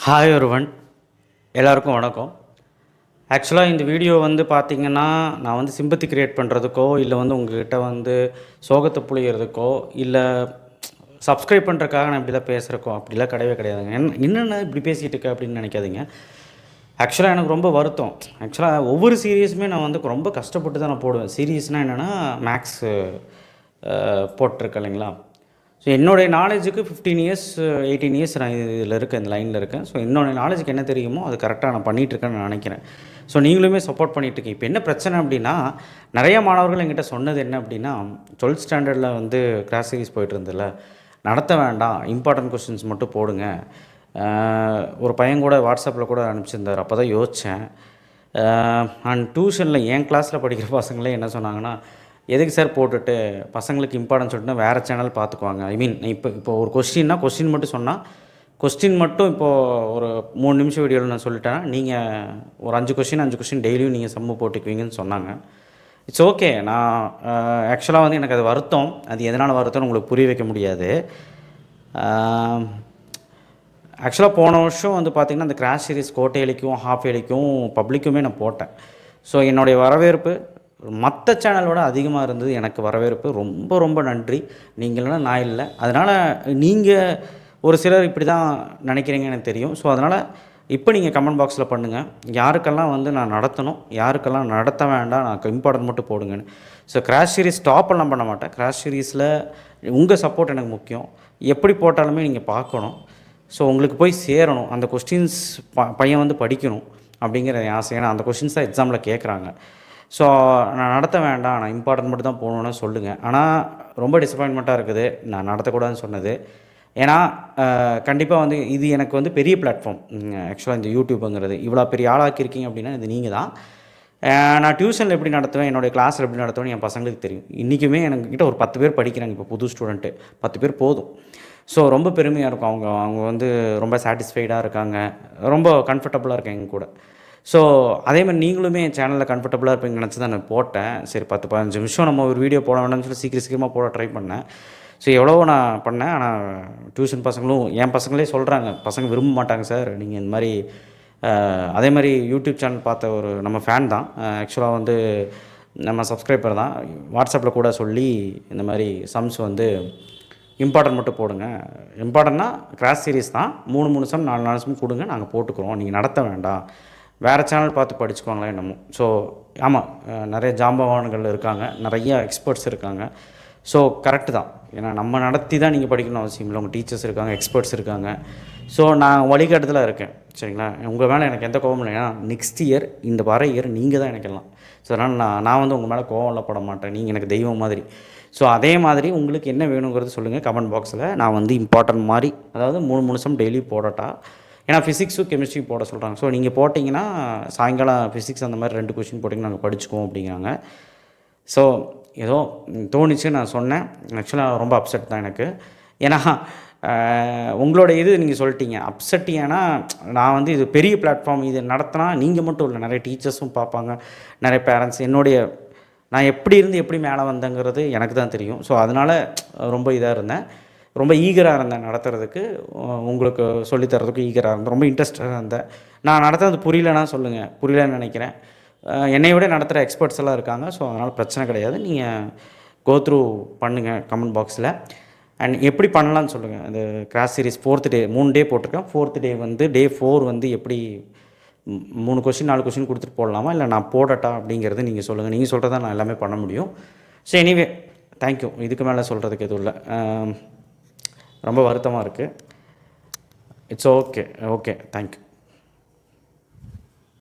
Hi ஒருவன் எல்லாருக்கும் வணக்கம். ஆக்சுவலாக இந்த வீடியோ பார்த்திங்கன்னா நான் சிம்பத்தி க்ரியேட் பண்ணுறதுக்கோ இல்லை உங்கள்கிட்ட சோகத்தை புழியறதுக்கோ இல்லை சப்ஸ்கிரைப் பண்ணுறதுக்காக நான் இப்படி தான் பேசுகிறக்கோ அப்படிலாம் கிடையவே கிடையாதுங்க. என்னென்ன இப்படி பேசிகிட்டு இருக்க அப்படின்னு நினைக்காதீங்க. ஆக்சுவலாக எனக்கு ரொம்ப வருத்தம். ஆக்சுவலாக ஒவ்வொரு சீரியஸுமே நான் ரொம்ப கஷ்டப்பட்டு தான் நான் போடுவேன். சீரியஸ்னால் என்னென்னா மேக்ஸு போட்டிருக்கேன் இல்லைங்களா. ஸோ என்னுடைய நாலேஜுக்கு 15 இயர்ஸ் 18 இயர்ஸ் நான் இதில் இருக்கேன், இந்த லைனில் இருக்கேன். ஸோ என்னுடைய நாலேஜுக்கு என்ன தெரியுமோ அது கரெக்டாக நான் பண்ணிகிட்ருக்கேன்னு நான் நினைக்கிறேன். ஸோ நீங்களுமே சப்போர்ட் பண்ணிகிட்ருக்கீங்க. இப்போ என்ன பிரச்சனை அப்படின்னா, நிறைய மாணவர்கள் என்கிட்ட சொன்னது என்ன அப்படின்னா, 12th ஸ்டாண்டர்டில் கிளாஸ் சீரிஸ் போயிட்டு இருந்ததில்ல, நடத்த வேண்டாம், இம்பார்ட்டன்ட் கொஸ்டின்ஸ் மட்டும் போடுங்க. ஒரு பையன் கூட வாட்ஸ்அப்பில் கூட அனுப்பிச்சிருந்தார். அப்போ தான் யோசித்தேன். அண்ட் டியூஷனில் என் கிளாஸில் படிக்கிற பசங்களே என்ன சொன்னாங்கன்னா, எதுக்கு சார் போட்டுட்டு பசங்களுக்கு இம்பார்ட்டன்ஸ் சொல்லிட்டுனா வேறு சேனல் பார்த்துக்குவாங்க. ஐ மீன் இப்போ ஒரு கொஸ்டின் மட்டும் சொன்னால், கொஸ்டின் மட்டும் இப்போது ஒரு 3 நிமிஷம் வீடியோவில் நான் சொல்லிட்டேன்னா, நீங்கள் ஒரு 5 கொஸ்டின் டெய்லியும் நீங்கள் சம்மு போட்டுக்குவீங்கன்னு சொன்னாங்க. It's okay. நான் ஆக்சுவலாக எனக்கு அது வருத்தம். அது எதனால் வருத்தம்னு உங்களுக்கு புரிய வைக்க முடியாது. ஆக்சுவலாக போன வருஷம் பார்த்திங்கன்னா அந்த கிராஷ் சீரிஸ் கோட்டையலிக்கும் ஹாஃப் ஏலிக்கும் பப்ளிக்குமே நான் போட்டேன். ஸோ என்னுடைய வரவேற்பு மற்ற சேனலோட அதிகமாக இருந்தது. எனக்கு வரவேற்பு ரொம்ப ரொம்ப நன்றி. நீங்கள்னா நான் இல்லை. அதனால் நீங்கள் ஒரு சிலர் இப்படி தான் நினைக்கிறீங்கன்னு எனக்கு தெரியும். ஸோ அதனால் இப்போ நீங்கள் கமெண்ட் பாக்ஸில் பண்ணுங்கள், யாருக்கெல்லாம் நான் நடத்தணும், யாருக்கெல்லாம் நடத்த வேண்டாம், நான் இம்பார்ட்டன்ட் மட்டும் போடுங்கன்னு. ஸோ கிராஷ் சீரிஸ் ஸ்டாப்பெல்லாம் பண்ண மாட்டேன். கிராஷ் சீரிஸில் உங்கள் சப்போர்ட் எனக்கு முக்கியம். எப்படி போட்டாலுமே நீங்கள் பார்க்கணும். ஸோ உங்களுக்கு போய் சேரணும். அந்த கொஸ்டின்ஸ் பையன் படிக்கணும் அப்படிங்கிற ஆசை. ஏன்னா அந்த கொஸ்டின்ஸ் தான் எக்ஸாமில் கேட்குறாங்க. ஸோ நான் நடத்த வேண்டாம், நான் இம்பார்ட்டன்ட் மட்டும் தான் போகணுன்னு சொல்லுங்கள். ஆனால் ரொம்ப டிசப்பாயின்மெண்ட்டாக இருக்குது நான் நடத்தக்கூடாதுன்னு சொன்னது. ஏன்னா கண்டிப்பாக இது எனக்கு பெரிய பிளாட்ஃபார்ம். ஆக்சுவலாக இந்த யூடியூப்புங்கிறது இவ்வளோ பெரிய ஆளாக்கியிருக்கீங்க அப்படின்னா இது நீங்கள் தான். நான் டியூஷனில் எப்படி நடத்துவேன், என்னுடைய கிளாஸில் எப்படி நடத்துவேன்னு என் பசங்களுக்கு தெரியும். இன்றைக்குமே என்கிட்ட ஒரு 10 பேர் படிக்கிறாங்க. இப்போ புது ஸ்டூடெண்ட்டு 10 பேர் போதும். ஸோ ரொம்ப பெருமையாக இருக்கும். அவங்க ரொம்ப சாட்டிஸ்ஃபைடாக இருக்காங்க, ரொம்ப கம்ஃபர்டபுளாக இருக்காங்க எங்க கூட. ஸோ அதேமாதிரி நீங்களுமே என் சேனலில் கம்ஃபர்டபுளாக இருப்பீங்கன்னு நினச்சி தான் நான் போட்டேன். சரி 10-15 நிமிஷம் நம்ம ஒரு வீடியோ போட வேண்டாம்னு சொல்லி சீக்கிரமாக போட ட்ரை பண்ணேன். ஸோ எவ்வளவோ நான் பண்ணேன். ஆனால் டியூஷன் பசங்களும் என் பசங்களே சொல்கிறாங்க, பசங்க விரும்ப மாட்டாங்க சார் நீங்கள் இந்த மாதிரி. அதே மாதிரி யூடியூப் சேனல் பார்த்த ஒரு நம்ம ஃபேன் தான், ஆக்சுவலாக நம்ம சப்ஸ்கிரைபர் தான், வாட்ஸ்அப்பில் கூட சொல்லி இந்த மாதிரி சம்ஸ் இம்பார்ட்டன்ட் மட்டும் போடுங்க. இம்பார்ட்டன்னா கிராஸ் சீரிஸ் தான், 3 சம் 4 சம் கொடுங்க, நாங்கள் போட்டுக்கிறோம், நீங்கள் நடத்த வேண்டாம், வேறு சேனல் பார்த்து படிச்சுக்குவாங்களே என்னமோ. ஸோ ஆமாம், நிறைய ஜாம்பவான்கள் இருக்காங்க, நிறைய எக்ஸ்பர்ட்ஸ் இருக்காங்க. ஸோ கரெக்டு தான். ஏன்னா நம்ம நடத்தி தான் நீங்கள் படிக்கணும் அவசியம் இல்லை. உங்கள் டீச்சர்ஸ் இருக்காங்க, எக்ஸ்பர்ட்ஸ் இருக்காங்க. ஸோ நான் வழிகாட்டுதலாக இருக்கேன், சரிங்களா. உங்கள் மேலே எனக்கு எந்த கோபமும் இல்லை. ஏன்னா நெக்ஸ்ட் இயர் இந்த வர இயர் நீங்கள் தான் எனக்கு எல்லாம். ஸோ அதனால் நான் உங்கள் மேலே கோவம்லாம் பட மாட்டேன். நீங்கள் எனக்கு தெய்வம் மாதிரி. ஸோ அதே மாதிரி உங்களுக்கு என்ன வேணுங்கிறது சொல்லுங்கள் கமெண்ட் பாக்ஸில். நான் இம்பார்ட்டன்ட் மாதிரி, அதாவது 3 சம் டெய்லி போடட்டா. ஏன்னா ஃபிசிக்ஸும் கெமிஸ்ட்ரியும் போட சொல்கிறாங்க. ஸோ நீங்கள் போட்டிங்கன்னா சாயங்காலம் ஃபிசிக்ஸ் அந்த மாதிரி 2 கொஷின் போட்டிங்கன்னா நாங்கள் படிச்சுக்குவோம் அப்படிங்கிறாங்க. ஸோ ஏதோ தோணிச்சு நான் சொன்னேன். ஆக்சுவலாக ரொம்ப அப்செட் தான் எனக்கு. ஏன்னா உங்களோட நீங்கள் சொல்லிட்டீங்க அப்செட். ஏன்னா நான் இது பெரிய பிளாட்ஃபார்ம், இது நடத்தினா நீங்கள் மட்டும் இல்லை, நிறைய டீச்சர்ஸும் பார்ப்பாங்க, நிறைய பேரண்ட்ஸ். நான் எப்படி இருந்து எப்படி மேலே வந்தேங்கிறது எனக்கு தான் தெரியும். ஸோ அதனால் ரொம்ப இதாக இருந்தேன், ரொம்ப ஈகராக இருந்தேன் நடத்துறதுக்கு, உங்களுக்கு சொல்லித்தரதுக்கு ஈகராக இருந்தேன், ரொம்ப இன்ட்ரெஸ்டாக இருந்தேன். நான் நடத்துறது புரியலன்னா சொல்லுங்கள், புரியலன்னு நினைக்கிறேன். என்னை விட நடத்துகிற எக்ஸ்பர்ட்ஸ் எல்லாம் இருக்காங்க. ஸோ அதனால் பிரச்சனை கிடையாது. நீங்கள் கோ த்ரூ பண்ணுங்கள் கமெண்ட் பாக்ஸில். அண்ட் எப்படி பண்ணலான்னு சொல்லுங்கள். அந்த கிராஸ் சீரிஸ் 4th டே 3 டே போட்டிருக்கேன். 4th டே டே 4 எப்படி 3 கொஷின் 4 கொஷின் கொடுத்துட்டு போடலாமா, இல்லை நான் போடட்டா அப்படிங்கிறது நீங்கள் சொல்லுங்கள். நீங்கள் சொல்கிறதா நான் எல்லாமே பண்ண முடியும். So anyway thank you. இதுக்கு மேலே சொல்கிறதுக்கு எதுவும் இல்லை. ரொம்ப வருத்தமாக இருக்குது. It's okay. தேங்க்யூ.